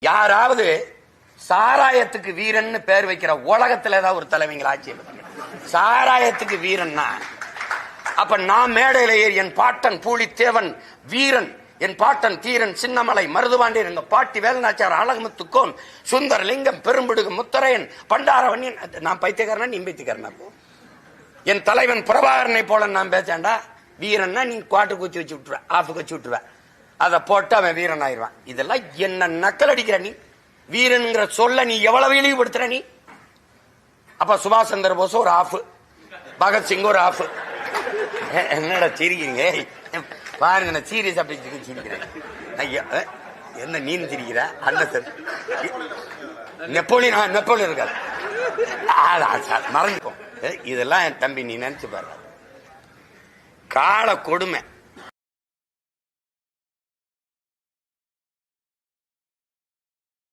யாராவது சாராயத்துக்கு வீரன் பேர் வைக்கிற உலகத்துல ஏதாவது ஒரு தலைவங்கள ஆட்சி சாராயத்துக்கு வீரன்னா அப்ப நான் மேடையில ஏறி என் பாட்டன் பூலித்தேவன் வீரன், என் பாட்டன் தீரன் சின்னமலை மருதுபாண்டியன், எங்க பாட்டி வேலநாச்சார் அழகுமுத்துக்கோன் சுந்தரலிங்கம் பெரும்பிடுகு முத்தரையன் பண்டாரவன்னியன். நான் பைத்தியக்காரனா நீ பைத்தியக்காரனா? என் தலைவன் பிரபாகரனை போல நான் பேசாண்டா வீரன்னா நீ குவாட்டு குச்சி வச்சு விட்டுருவ, ஆஃபுக்கு வச்சு விட்டுருவ, அதை போட்டு அவன் வீரன் ஆயிடுவான். இதெல்லாம் என்ன நக்கல் அடிக்கிற நீ? வீரனுங்கிற சொல்ல நீ எவ்வளவு இழிவுபடுத்துற நீ? அப்ப சுபாஷ் சந்திர போஸ் ஒரு ஆஃப், பகத்சிங் ஒரு ஆஃப். என்னடா சிரிக்கிறீங்க? பாருங்க நான் சீரியஸ் அப்படி சிரிக்கிறேன். என்ன நீன் சிரிக்கிற? அல்ல நெப்போலியன் இருக்காரு மறந்துக்கும். இதெல்லாம் என் தம்பி நீ நினைச்சு பாரு. கால கொடுமை.